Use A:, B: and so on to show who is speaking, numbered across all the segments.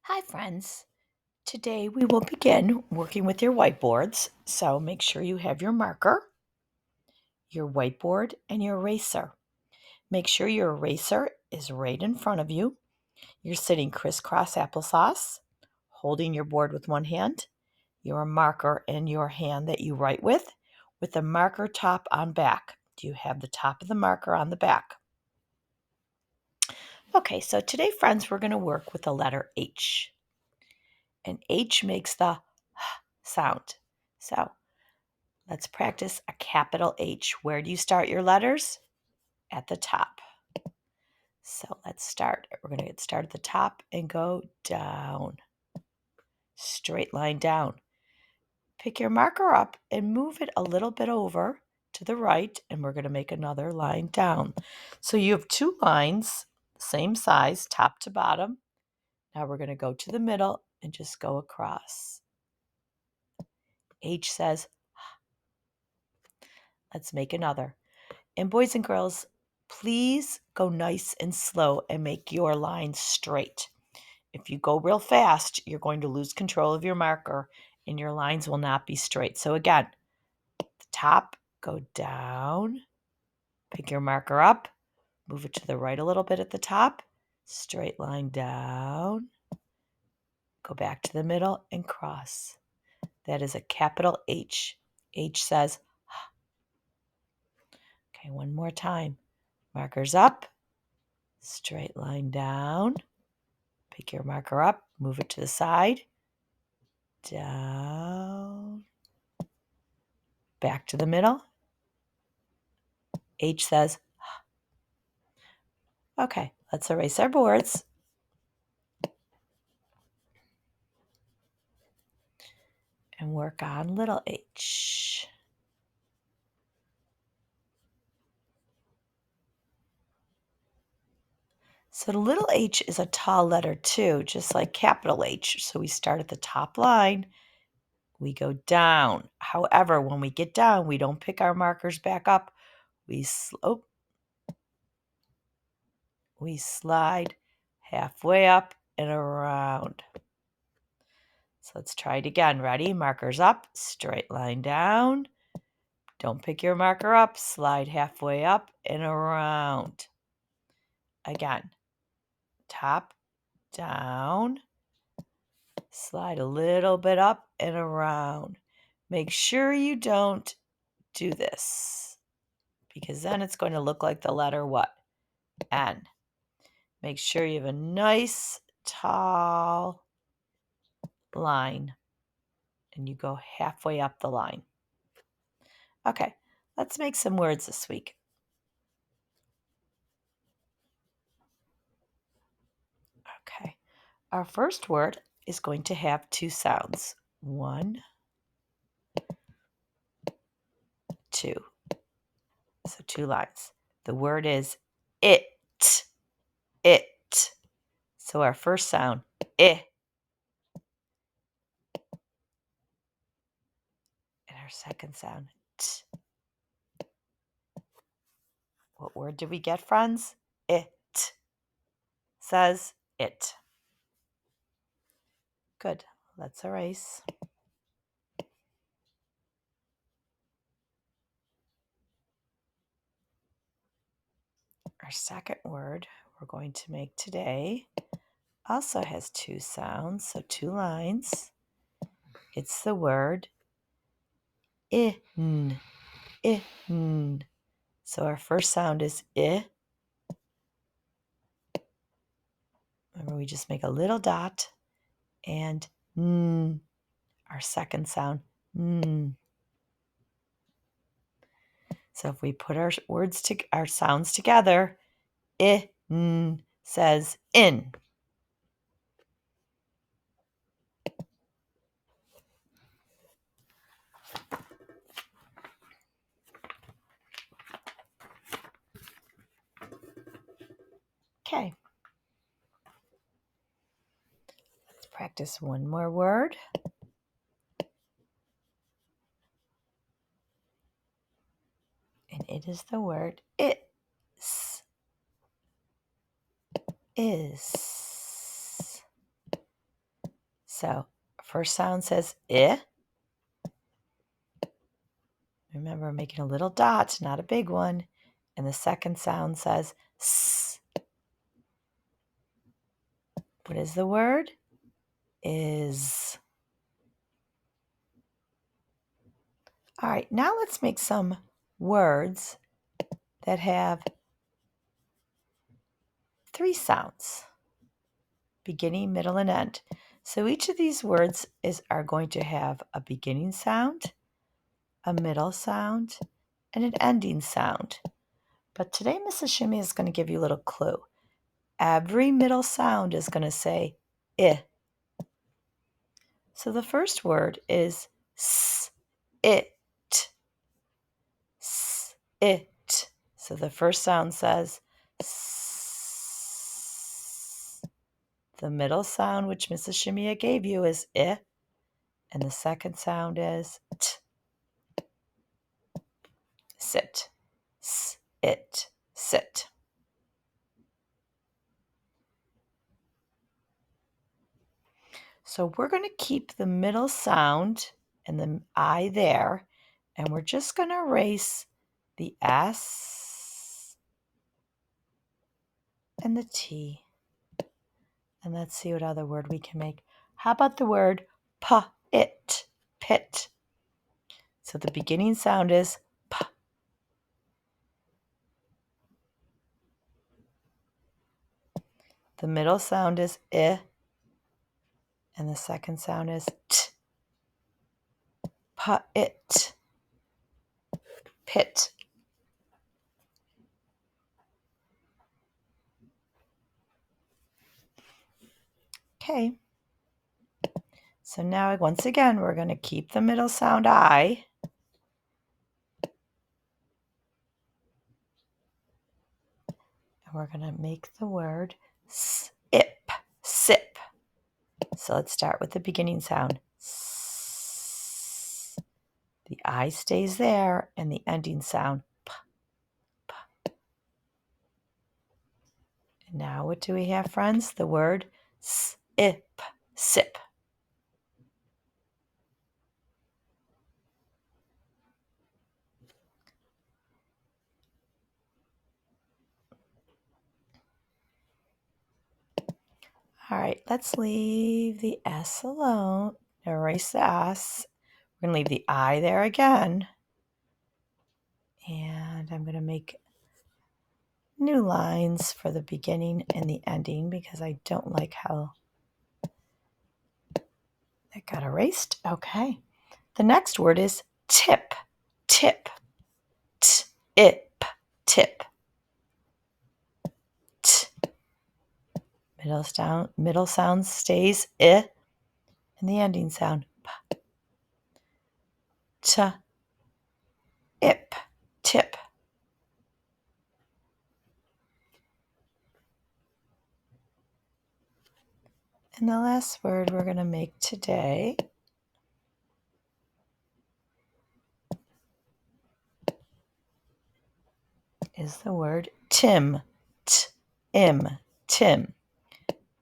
A: Hi, friends. Today we will begin working with your whiteboards. So make sure you have your marker, your whiteboard, and your eraser. Make sure your eraser is right in front of you. You're sitting crisscross applesauce, holding your board with one hand, your marker in your hand that you write with the marker top on back. Do you have the top of the marker on the back? Okay, so today, friends, we're going to work with the letter H. And H makes the sound. So let's practice a capital H. Where do you start your letters? At the top. So let's start. We're going to get started at the top and go down. Straight line down. Pick your marker up and move it a little bit over to the right, and we're going to make another line down. So you have two lines, same size, top to bottom. Now we're going to go to the middle and just go across. H says, let's make another. And boys and girls, please go nice and slow and make your lines straight. If you go real fast, you're going to lose control of your marker and your lines will not be straight. So again, the top, go down, pick your marker up, move it to the right a little bit at the top, straight line down, go back to the middle and cross. That is a capital H. H says, okay, one more time. Markers up, straight line down, pick your marker up, move it to the side, down, back to the middle. H says, okay, let's erase our boards. And work on little h. So the little h is a tall letter too, just like capital H. So we start at the top line, we go down. However, when we get down, we don't pick our markers back up. We slide halfway up and around. So let's try it again. Ready? Markers up, straight line down. Don't pick your marker up, slide halfway up and around. Again, top, down, slide a little bit up and around. Make sure you don't do this because then it's going to look like the letter what? N. Make sure you have a nice, tall line and you go halfway up the line. Okay, let's make some words this week. Okay, our first word is going to have two sounds. 1, 2. So 2 lines. The word is it. It. So our first sound, and our second sound, t. What word did we get, friends? It. Says it. Good. Let's erase. Our second word we're going to make today also has 2 sounds, so 2 lines. It's the word in. In. So our first sound is I. Remember, we just make a little dot and n. Our second sound, n. So if we put our our sounds together, in says in. Okay. Let's practice one more word. And it is the word is. Is. So first sound says I. Remember, making a little dot, not a big one. And the second sound says S. What is the word? Is. All right, now let's make some words that have 3 sounds, beginning, middle, and end. So each of these words are going to have a beginning sound, a middle sound, and an ending sound. But today, Mrs. Shimmy is going to give you a little clue. Every middle sound is going to say I. So the first word is s, it, s, it. So the first sound says s. The middle sound, which Mrs. Shimia gave you, is I, and the second sound is t. Sit, s, it, sit. So we're going to keep the middle sound and the I there, and we're just going to erase the S and the T. And let's see what other word we can make. How about the word it, pit? So the beginning sound is p. The middle sound is I, and the second sound is t. It, pit. Okay. So now, once again, we're going to keep the middle sound I. And we're going to make the word sip, sip. So let's start with the beginning sound. S. The I stays there, and the ending sound p, p. And now what do we have, friends? The word sip, sip. All right, let's leave the S alone. Erase the S. We're going to leave the I there again. And I'm going to make new lines for the beginning and the ending because I don't like how that got erased. Okay. The next word is tip, tip, tip, tip. T. Middle sound stays I, and the ending sound p. T, ip, tip. And the last word we're going to make today is the word Tim. T-im, Tim.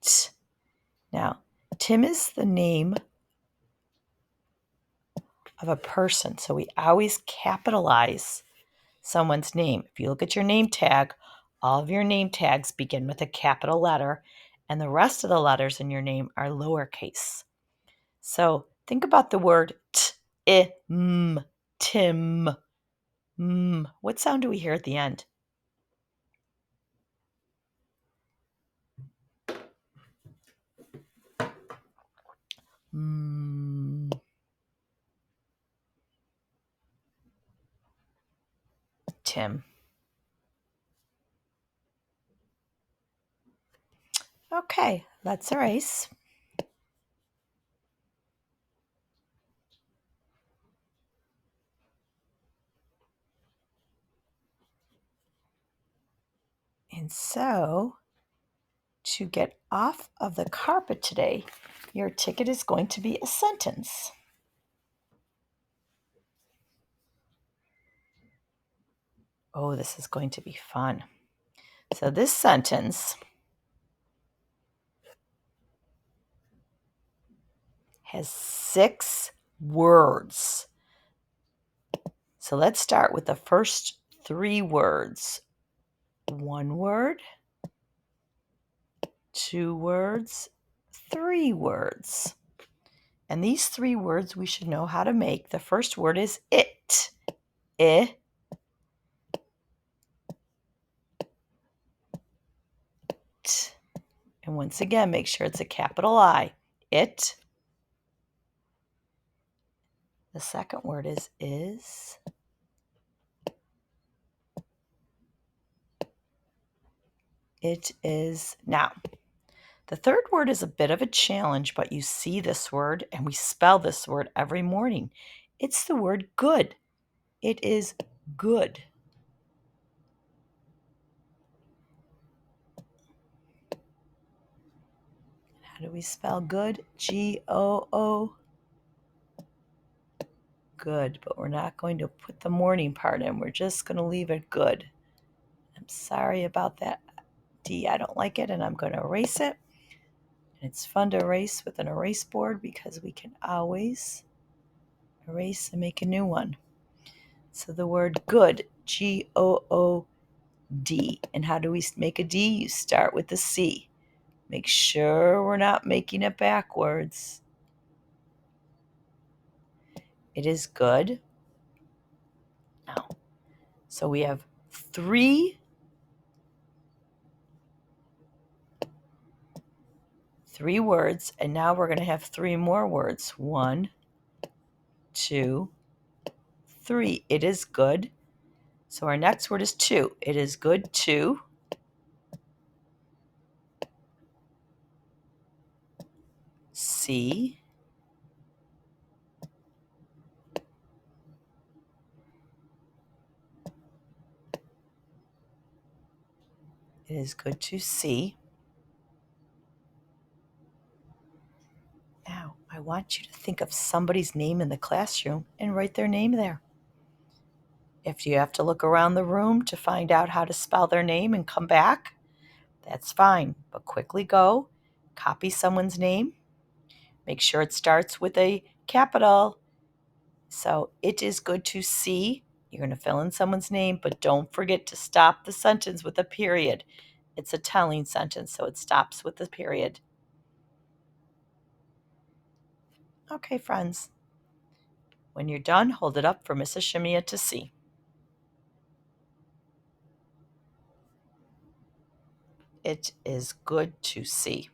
A: T. Now, Tim is the name of a person, so we always capitalize someone's name. If you look at your name tag, all of your name tags begin with a capital letter, and the rest of the letters in your name are lowercase. So think about the word Tim. What sound do we hear at the end? Tim. Okay, let's erase. And so, to get off of the carpet today, your ticket is going to be a sentence. Oh, this is going to be fun. So this sentence has 6 words. So let's start with the first 3 words. 1 word, 2 words, 3 words. And these 3 words we should know how to make. The first word is it. It. And once again, make sure it's a capital I. It. The second word is. It is. Now, the third word is a bit of a challenge, but you see this word, and we spell this word every morning. It's the word good. It is good. How do we spell good? G-O-O. Good, but we're not going to put the morning part in. We're just going to leave it good. I'm sorry about that D. I don't like it, and I'm going to erase it. And it's fun to erase with an erase board because we can always erase and make a new one. So the word good, G-O-O-D. And how do we make a D? You start with the C. Make sure we're not making it backwards. It is good. Now, so we have 3 words, and now we're going to have 3 more words. 1, 2, 3. It is good. So our next word is 2. It is good to see. It is good to see. Now, I want you to think of somebody's name in the classroom and write their name there. If you have to look around the room to find out how to spell their name and come back, that's fine. But quickly go, copy someone's name. Make sure it starts with a capital. So, it is good to see. You're going to fill in someone's name, but don't forget to stop the sentence with a period. It's a telling sentence, so it stops with the period. Okay, friends. When you're done, hold it up for Mrs. Shemia to see. It is good to see.